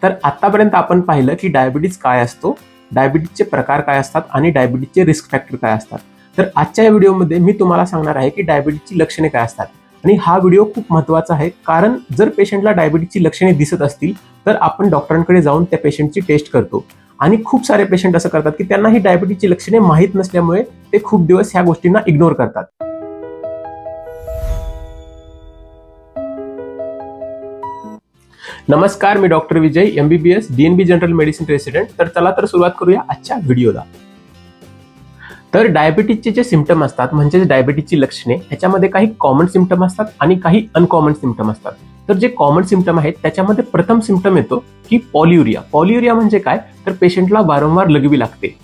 तर आतापर्यंत आपण पाहिलं की डायबिटीज काय असतो, डायबिटीजचे प्रकार काय असतात आणि डायबिटीजचे रिस्क फॅक्टर काय असतात. तर आजच्या या व्हिडिओमध्ये मी तुम्हाला सांगणार आहे की डायबिटीजची लक्षणे काय असतात. आणि हा व्हिडिओ खूप महत्त्वाचा आहे, कारण जर पेशंटला डायबिटीजची लक्षणे दिसत असतील तर आपण डॉक्टरांकडे जाऊन त्या पेशंटची टेस्ट करतो. आणि खूप सारे पेशंट असं करतात की त्यांना ही डायबिटीजची लक्षणे माहीत नसल्यामुळे ते खूप दिवस ह्या गोष्टींना इग्नोर करतात. नमस्कार, मी डॉक्टर विजय, MBBS DNB general medicine resident. तर चला तर सुरुवात करूया आजच्या व्हिडिओला. तर डायबिटीजचे जे सिम्पटम असतात म्हणजे डायबिटीजची लक्षणे, ह्याच्यामध्ये काही कॉमन सिम्पटम असतात आणि काही अनकॉमन सिम्पटम असतात. तर जे कॉमन सिम्पटम आहेत त्याच्यामध्ये प्रथम सिम्पटम येतो की पॉलियुरिया. पॉलियुरिया म्हणजे काय, तर पेशंटला वारंवार लघवी लागते.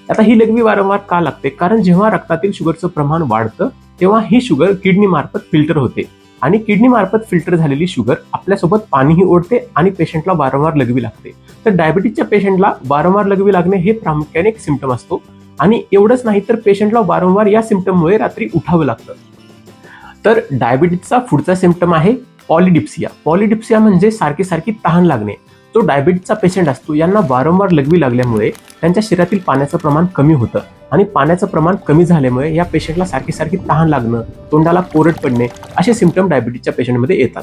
आता ही लघवी वारंवार का लागते, कारण जेव्हा रक्तातील शुगरचं प्रमाण वाढतं तेव्हा ही शुगर किडनी मार्फत फिल्टर होते आणि किडनी मार्फत फिल्टर झालेली शुगर आपल्यासोबत पाणीही ओढते आणि पेशंटला वारंवार लघवी लागते. तर डायबिटीजच्या पेशंटला वारंवार लघवी लागणे हे प्रामुख्याने एक सिम्पटम असतो. आणि एवढंच नाही तर पेशंटला वारंवार या सिम्पटममुळे रात्री उठावं लागतं. तर डायबिटीजचा पुढचा सिम्पटम आहे पॉलिडिप्सिया. पॉलिडिप्सिया म्हणजे सारखी सारखी तहान लागणे. जो डायबिटीजचा पेशंट असतो यांना वारंवार लघवी लागल्यामुळे त्यांच्या शरीरातील पाण्याचं प्रमाण कमी होतं आणि पाण्याचं प्रमाण कमी झाल्यामुळे या पेशंटला सारखी सारखी तहान लागणं, तोंडाला कोरड पडणे असे सिम्पटम डायबिटीजच्या पेशंटमध्ये येतात.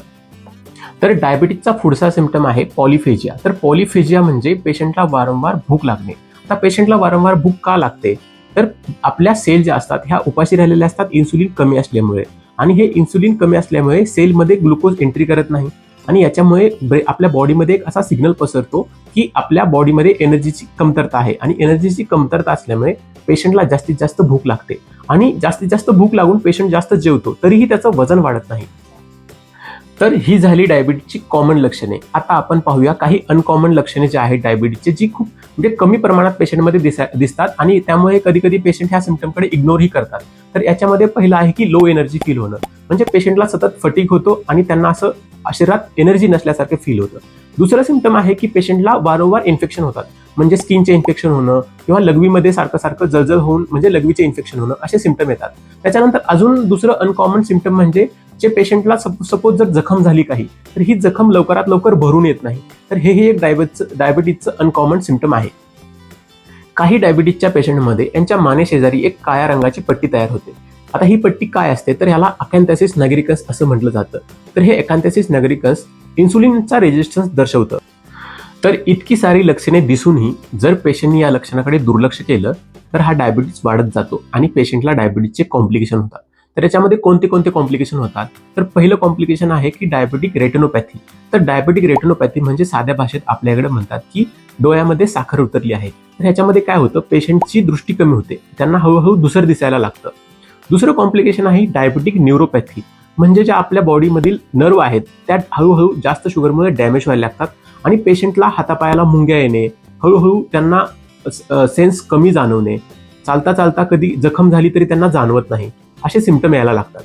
तर डायबिटीजचा पुढचा सिम्पटम आहे पॉलिफेजिया. तर पॉलिफेजिया म्हणजे पेशंटला वारंवार भूक लागणे. आता पेशंटला वारंवार भूक का लागते, तर आपल्या सेल ज्या असतात ह्या उपाशी राहिलेल्या असतात इन्सुलिन कमी असल्यामुळे. आणि हे इन्सुलिन कमी असल्यामुळे सेलमध्ये ग्लुकोज एंट्री करत नाही आणि याच्यामुळे आपल्या बॉडीमध्ये एक असा सिग्नल पसरतो की आपल्या बॉडीमध्ये एनर्जीची कमतरता आहे. आणि एनर्जीची कमतरता असल्यामुळे पेशंटला जास्तीत जास्त भूक लागते आणि जास्तीत जास्त भूक लागून पेशंट जास्त जेवतो तरीही त्याचं वजन वाढत नाही. तर ही झाली डायबिटीजची कॉमन लक्षणे. आता आपण पाहूया काही अनकॉमन लक्षणे जे आहेत डायबिटीजचे, जी खूप म्हणजे कमी प्रमाणात पेशंटमध्ये दिसतात आणि त्यामुळे कधी कधी पेशंट ह्या सिम्पटमकडे इग्नोरही करतात. तर याच्यामध्ये पहिलं आहे की लो एनर्जी फील होणं, म्हणजे पेशंटला सतत फटीग होतो आणि त्यांना असं शरीरात एनर्जी नसल्यासारखं फील होतं. दुसरं सिम्पटम आहे की पेशंटला वारंवार इन्फेक्शन होतात, म्हणजे स्किनचे इन्फेक्शन होणं किंवा लघवीमध्ये सारखं सारखं जळजळ होऊन म्हणजे लघवीचे इन्फेक्शन होणं असे सिम्पटम येतात. त्याच्यानंतर अजून दुसरं अनकॉमन सिम्पटम म्हणजे जे पेशंटला सपोज जर जखम झाली काही तर ही जखम लवकरात लवकर भरून येत नाही. तर हे एक डायबिटीजचं अनकॉमन सिम्पटम आहे. काही डायबिटीजच्या पेशंटमध्ये यांच्या मानेशेजारी एक काळ्या रंगाची पट्टी तयार होते. आता ही पट्टी काय असते, तर ह्याला अकॅन्थॅसिस नॅग्रिकन्स असं म्हटलं जातं. तर हे अकॅन्थॅसिस नॅग्रिकन्स इन्सुलिनचा रेजिस्टन्स दर्शवतं. तर इतकी सारी लक्षणे दिसूनही जर पेशंटने या लक्षणाकडे दुर्लक्ष केलं तर हा डायबिटीज वाढत जातो आणि पेशंटला डायबिटीजचे कॉम्प्लिकेशन होतात. तर याच्यामध्ये कोणते कोणते कॉम्प्लिकेशन होतात, तर पहिलं कॉम्प्लिकेशन आहे की डायबिटिक रेटिनोपॅथी. तर डायबिटिक रेटिनोपॅथी म्हणजे साध्या भाषेत आपल्याकडे म्हणतात की डोळ्यामध्ये साखर उतरली आहे. तर ह्याच्यामध्ये काय होतं, पेशंटची दृष्टी कमी होते, त्यांना हळूहळू धुसर दिसायला लागतं. दुसरं कॉम्प्लिकेशन आहे डायबिटिक न्यूरोपॅथी, म्हणजे ज्या आपल्या बॉडीमधील नर्व आहेत त्या हळूहळू जास्त शुगरमुळे डॅमेज व्हायला लागतात आणि पेशंटला हातापायाला मुंग्या येणे, हळूहळू त्यांना सेन्स कमी जाणवणे, चालता चालता कधी जखम झाली तरी त्यांना जाणवत नाही, असे सिम्पटम यायला लागतात.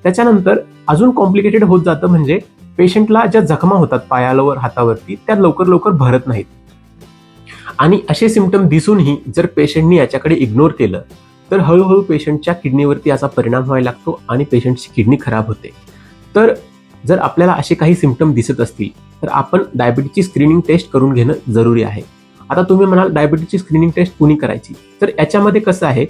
त्याच्यानंतर अजून कॉम्प्लिकेटेड होत जातं, म्हणजे पेशंटला ज्या जखमा होतात पायावर हातावरती त्या लवकर लवकर भरत नाहीत. आणि असे सिम्पटम दिसूनही जर पेशंटनी याच्याकडे इग्नोर केलं तर हळूहळू पेशंटच्या किडनीवरती याचा परिणाम व्हायला लागतो आणि पेशंटची किडनी खराब होते. तर जर आपल्याला असे काही सिम्पटम दिसत असतील तर आपण डायबिटीजची स्क्रीनिंग टेस्ट करून घेणं जरुरी आहे. आता तुम्ही म्हणाल डायबिटीजची स्क्रीनिंग टेस्ट कुणी करायची, तर याच्यामध्ये कसं आहे,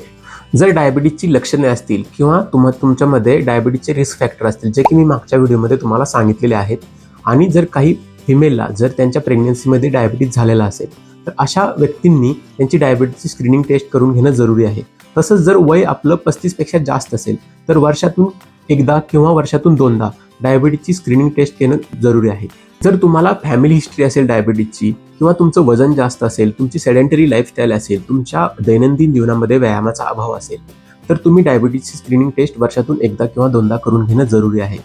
जर डायबिटीजची लक्षणे असतील किंवा तुमच्यामध्ये डायबिटीजचे रिस्क फॅक्टर असतील, जे की मी मागच्या व्हिडिओमध्ये तुम्हाला सांगितलेले आहेत, आणि जर काही फिमेलला जर त्यांच्या प्रेग्नन्सीमध्ये डायबिटीज झालेला असेल तर अशा व्यक्तींनी त्यांची डायबिटीजची स्क्रीनिंग टेस्ट करून घेणं जरुरी आहे. तसंच जर वय आपलं 35पेक्षा जास्त असेल तर वर्षातून एकदा किंवा वर्षातून 2दा डायबिटीजची स्क्रीनिंग टेस्ट घेणं जरुरी आहे. जर तुम्हाला फॅमिली हिस्ट्री असेल डायबिटीजची किंवा तुमचं वजन जास्त असेल, तुमची सेडेंटरी लाईफस्टाईल असेल, तुमच्या दैनंदिन जीवनामध्ये व्यायामाचा अभाव असेल तर तुम्ही डायबिटीजची स्क्रीनिंग टेस्ट वर्षातून एकदा किंवा 2दा करून घेणं जरुरी आहे.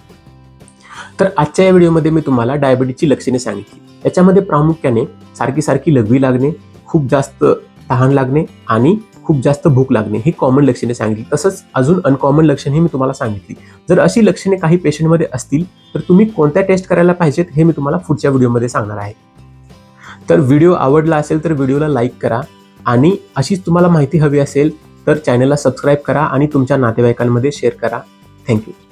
तर आजच्या या व्हिडिओमध्ये मी तुम्हाला डायबिटीजची लक्षणे सांगितली. याच्यामध्ये प्रामुख्याने सारखी सारखी लघवी लागणे, खूप जास्त तहान लागणे आणि खूप जास्त भूक लागणे ही कॉमन लक्षणे सांगितली. तसंच अजून अनकॉमन लक्षणे मी तुम्हाला सांगितली. जर अशी लक्षणे काही पेशंटमध्ये असतील तर तुम्ही कोणत्या टेस्ट करायला पाहिजेत हे मी तुम्हाला पुढच्या व्हिडिओमध्ये सांगणार आहे. तर व्हिडिओ आवडला असेल तर व्हिडिओला लाईक करा आणि अशीच तुम्हाला माहिती हवी असेल तर चॅनलला सबस्क्राईब करा आणि तुमच्या नातेवाईकांमध्ये शेअर करा. थँक्यू.